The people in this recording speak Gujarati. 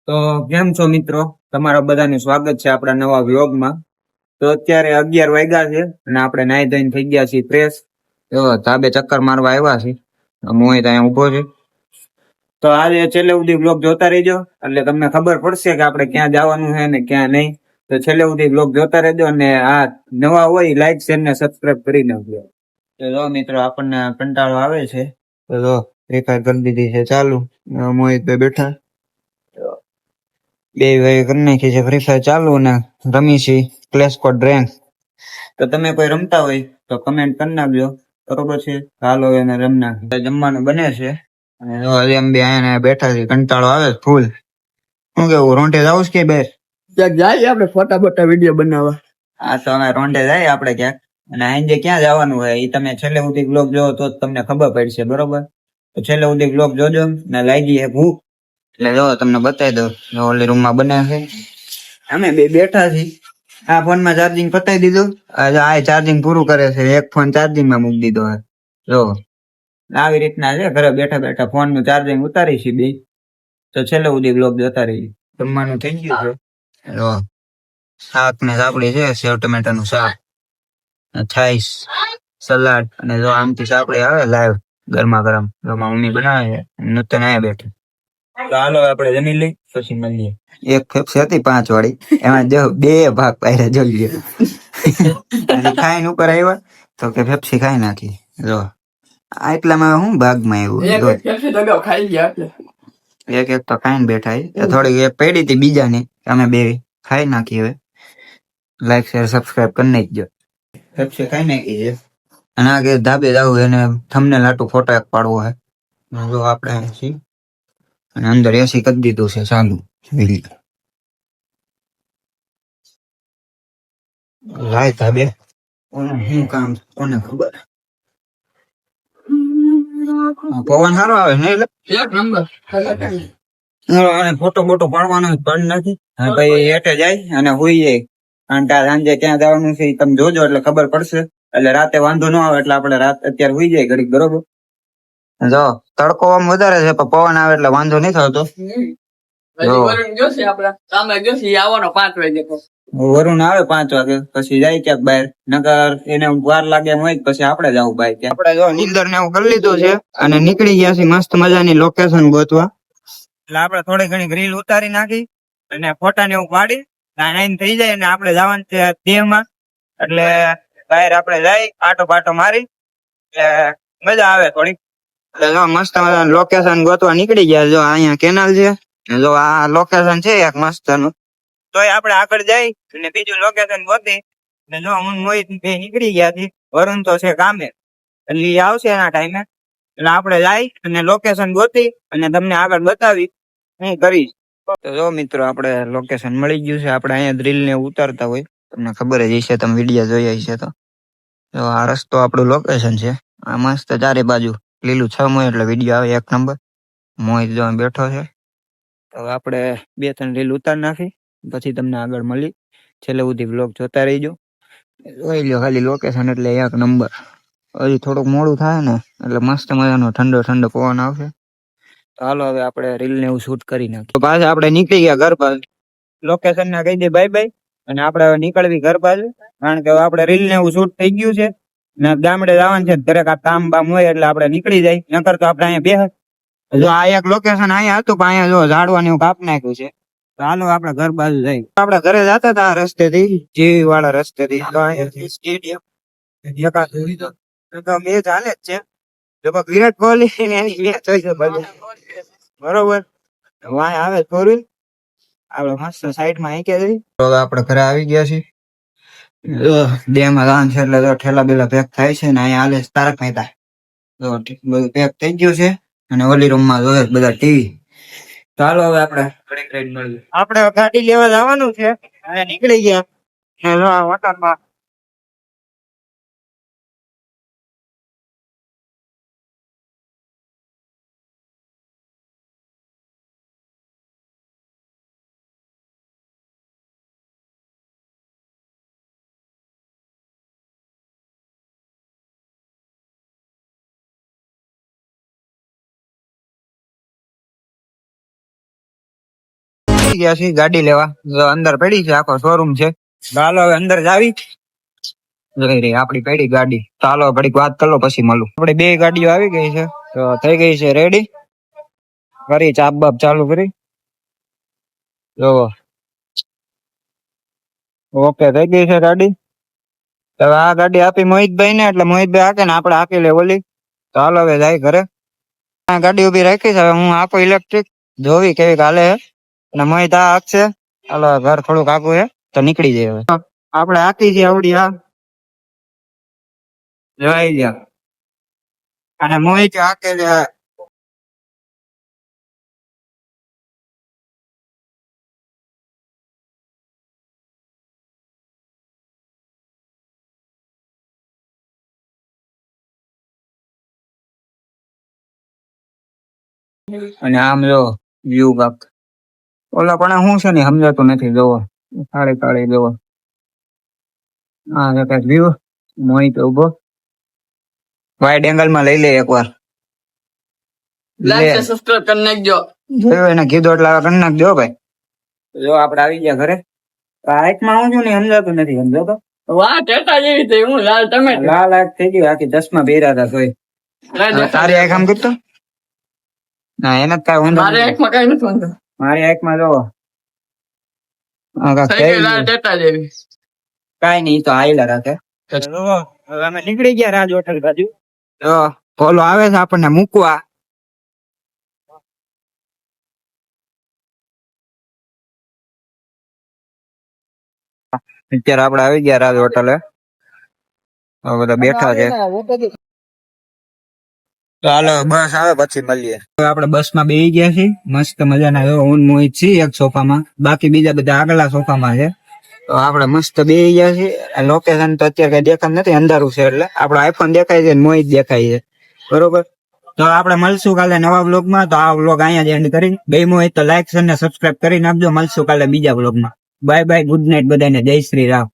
તો કેમ છો મિત્રો? તમારા બધાનું સ્વાગત છે આપણા નવા વ્લોગમાં. તો અત્યારે 11 વાગ્યા છે અને આપણે નાઈ ધોઈને થઈ ગયા છીએ ફ્રેશ. તો ધાબે ચક્કર મારવા આવ્યા છીએ. મોહિત અહીંયા ઊભો છે. તો આજે છેલ્લે સુધી વ્લોગ જોતા રહેજો એટલે તમને ખબર પડશે કે આપણે ક્યાં જવાનું છે ને ક્યાં નહીં. તો છેલ્લે સુધી વ્લોગ જોતા રહેજો અને આ નવા હોય લાઈક શેર ને સબસ્ક્રાઇબ કરી નાખજો. તો જો મિત્રો આપણને કંટાળો આવે છે તો જો રેખાર્ડ કરી દીધી છે ચાલુ. મોહિતભાઈ બેઠા બે ભાઈ કરી નાખી છે ફ્રી ફાયર ચાલુ ને રમી છે ક્લેશ સ્કોડ રેન્ક. તો તમે કોઈ રમતા હોય તો કમેન્ટ કરી નાખજો બરોબર છે. હાલો એને રમ નાખી જમવાનું બને છે અને જો હજી એમ બે અહીંયા બેઠા છે કંટાળો આવે ફૂલ. શું કેવું રોંઢે જાવ કે બે જાય આપણે ફોટા ફોટા વિડીયો બનાવવા. હા તો અમે રોંઢે જાય આપણે ક્યાંક અને આજે ક્યાં જવાનું હોય એ તમે છેલ્લે સુધી બ્લોગ જોવો તો તમને ખબર પડશે બરોબર. તો છેલ્લે સુધી બ્લોગ જોજો ને લાગી છે ભૂખ એટલે જો તમને બતાવી દઉં ઓલી રૂમમાં બને છે. અમે બે બેઠા છીએ. આ ફોનમાં ચાર્જિંગ પતાવી દીધું. આ ચાર્જિંગ પૂરું કરે છે. એક ફોન ચાર્જિંગ માં મૂકી દીધો છે. જો આવી રીતના છે ઘરે બેઠા બેઠા ફોન નું ચાર્જિંગ ઉતારી છે બે. તો છેલ્લે સુધી બ્લોગ જોતા રહી. જમવાનું થઈ ગયું છે. જો શાક ને સાપડી છે સેવ ટમેટાનું શાક, છાઈસ, સલાડ અને જો આમથી સાપડી આવે લાઈવ ગરમા ગરમ મમ્મી બનાવે છે. નૂતન આયા બેઠું. તો હાલો આપણે જમી લઈ પછી મળીએ. એક ફેફસી હતી 5 વાળી એમાં જો 2 ભાગ પાડ્યા જોઈએ. ખાઈને ઉપર આવ્યા તો કે ફેફસી ખાઈ નાખી. જો આટલામાં હું ભાગમાં આવ્યું ખાઈ ગયા એટલે એક એક તો ખાઈને બેઠા. થોડીક એક પડી હતી બીજાની અમે બે ખાઈ નાખી. હવે લાઈક શેર સબસ્ક્રાઇબ કરી નાખજો. ફેફસી ખાઈ નાખી છે અને આ કે ધાબે જવું એને થંબનેલ હાટુ ફોટો એક પાડવો છે. જો આપણે છીએ અને અંદર એસી કરી દીધું છે ચાલુ. લાય ધાબે શું કામ કોને ખબર. પવન સારો આવે ને એટલે એક નંબર ફોટો બોટો પાડવાનો પડ નથી. ભાઈ હેઠે જાય અને હુઈ જાય કારણ કે સાંજે ક્યાં જવાનું છે તમે જોજો એટલે ખબર પડશે. એટલે રાતે વાંધો ન આવે એટલે આપણે રાત અત્યારે હુઈ જાય ઘડીક બરોબર. જો તડકો આમ વધારે છે પણ પવન આવે એટલે વાંધો નહીં થતો. આવવાનો 5 વાગે વરુણ આવે 5 વાગે પછી જાય ક્યાંક બહાર નગર એને વાર લાગે એમ હોય પછી આપણે જવું બહાર. આપણે જો નીંદર ને એવું કરી લીધું છે અને નીકળી ગયા છે મસ્ત મજાની લોકેશન ગોતવા. એટલે આપણે થોડી ઘણી રીલ ઉતારી નાખી અને ફોટા ને એવું પાડી થઈ જાય અને આપણે જવાનું છે દેહમાં. એટલે બહાર આપણે જાય આટો પાટો મારી એટલે મજા આવે થોડીક. એટલે જો મસ્ત મજાનું લોકેશન ગોતવા નીકળી ગયા. જો અહીંયા કેનાલ છે. જો આ લોકેશન છે એક મસ્ત નું. તોય આપણે આગળ જાય અને બીજું લોકેશન ગોતી એટલે જો હું મોહિત બે નીકળી ગયા છીએ. વરુણ તો છે કામે એટલે આવશે એના ટાઈમે. એટલે આપણે જાય અને લોકેશન ગોતી અને તમને આગળ બતાવી હું કરીશ. તો જો મિત્રો આપણે લોકેશન મળી ગયું છે. આપણે અહીંયા ડ્રીલ ને ઉતારતા હોય તમને ખબર જ હશે તમે વિડીયો જોયા હશે. તો આ રસ્તો આપણું લોકેશન છે. આ મસ્ત ચારે બાજુ લીલું છમ હોય એટલે વિડીયો આવે એક નંબર. મોહિત જો બેઠો છે. તો આપણે 2-3 રીલ ઉતાર નાખી પછી તમને આગળ મળી. છેલ્લે સુધી વ્લોગ જોતા રહીજો. જોઈ લો ખાલી લોકેશન એટલે એક નંબર. હજી થોડુંક મોડું થાય ને એટલે મસ્ત મજાનો ઠંડો ઠંડો પવન આવશે. તો હાલો હવે આપણે રીલ ને એવું શૂટ કરી નાખીએ. પાછા આપણે નીકળી ગયા ઘર બાજુ. લોકેશન ના કહી દે બાય બાય અને આપણે હવે નીકળવી ઘર બાજુ કારણ કે આપણે રીલ ને એવું શૂટ થઈ ગયું છે ને ગામડે જવાનું છે. દરેક આ કામ બામ હોય એટલે આપણે નીકળી જાય નકર તો આપણે અહીંયા જો આ એક લોકેશન અહીંયા હતું પણ અહીંયા જો ઝાડવાનું એવું કાપ નાખ્યું છે. તો હાલો આપણે ઘર બાજુ જઈએ. આપણે ઘરે જતા હતા આ રસ્તેથી જીવી વાળા રસ્તેથી સ્ટેડિયમ મેચ હાલે જ છે. વિરાટ કોહલી એની મેચ હોય છે બરોબર. વાય આવે થોડું આપણે મસ્ત સાઈડમાં આવી ગયા છીએ. તો આપણે ઘરે આવી ગયા છીએ. ડેમાં રાન છે એટલે ઠેલા બેલા પેક થાય છે ને અહીંયા હાલે તારક મહેતા. બધું પેક થઈ ગયું છે અને ઓલી રૂમમાં જોયે બધા ટીવી. ચાલો હવે આપણે આપણે ગાડી લેવા જવાનું છે. નીકળી ગયા વોટરમાં. આવી ગયા છીએ ગાડી લેવા. જો અંદર પડી છે, આખો શોરૂમ છે. ચાલો હવે અંદર જાવી. જોઈ રહી આપડી પડી ગાડી. ચાલો ઘડીક વાત કરી લો પછી મળું. આપડી બે ગાડીઓ આવી ગઈ છે, તો થઈ ગઈ છે રેડી. કરી ચાપ બાપ ચાલુ કરી. જો ઓકે થઈ ગઈ છે ગાડી. હવે આ ગાડી આપી મોહિતભાઈ ને, એટલે મોહિતભાઈ હાકે ને આપડે હાકી લે ઓલી. ચાલો હવે જાય ઘરે. આ ગાડી ઉભી રાખી છે, હવે હું આપો ઇલેક્ટ્રિક જોવી કેવી હાલે છે. અને મોહિત આ હાકશે. ચાલો ઘર થોડુંક આગું છે તો નીકળી જાય હવે. આપડે હાકી છે આવડી આ જોઈ લ્યો. અને મોહિત હાકે છે. અને આમ જો વ્યૂ કાક ઓલા પણ શું છે ને સમજાતું નથી. જોવો કાળી કાળી જોવો. હા કઈક વ્યૂ. મોહિત ઉભો વાઇડ એંગલ માં લઈ લે એકવાર. લાઈક છે, સબસ્ક્રાઇબ કરી નાખજો. જોયું એને કીધું એટલે હવે કરી નાખજો ભાઈ. જો આપડે આવી ગયા ઘરે. હાઈટમાં હું છું ને સમજાતું નથી. સમજો તો વાહ ટેટા જેવી થઈ હું લાલ ટમેટો. લાલ આંખ થઈ ગયું. આખી ચશ્મા પહેર્યા હતા તોય. તારી આંખ આમ કરતો ના એને જ કાંઈ વાંધો મારે નથી. આંખમાં કઈ નથી વાંધો. મારી આંખમાં જોવો આ કાંઈક થઈ થઈ ગઈ લાલ ગયું. ટેટા જેવી. કાંઈ નહીં ઈ તો આયલા રાખે. હવે અમે નીકળી ગયા રાજ હોટલ બાજુ. તો ઓલો આવે છે આપણને મૂકવા. અત્યારે આપડે આવી ગયા રાજ હોટલે. હવે બધા બેઠા છે. ચાલો બસ આવે પછી મળીએ. હવે આપડે બસ માં બેસી ગયા છીએ. મસ્ત મજાના હું મોહિત છીએ એક સોફામાં, બાકી બીજા બધા આગલા સોફામાં છે. તો આપડે મસ્ત બેસી ગયા છીએ. લોકેશન તો અત્યારે કઈ દેખાતું નથી, અંધારું છે. એટલે આપડો આઈફોન દેખાય છે, મોહિત દેખાય છે. બરોબર. તો આપડે મળશું કાલે નવા વ્લોગમાં. તો આ વ્લોગ અહીંયા જ એન્ડ કરી. બે મોહિત તો લાઈક અને સબસ્ક્રાઇબ કરી નાખજો. મળશું કાલે બીજા વ્લોગમાં. બાય બાય, ગુડ નાઇટ બધાને. જય શ્રી રામ.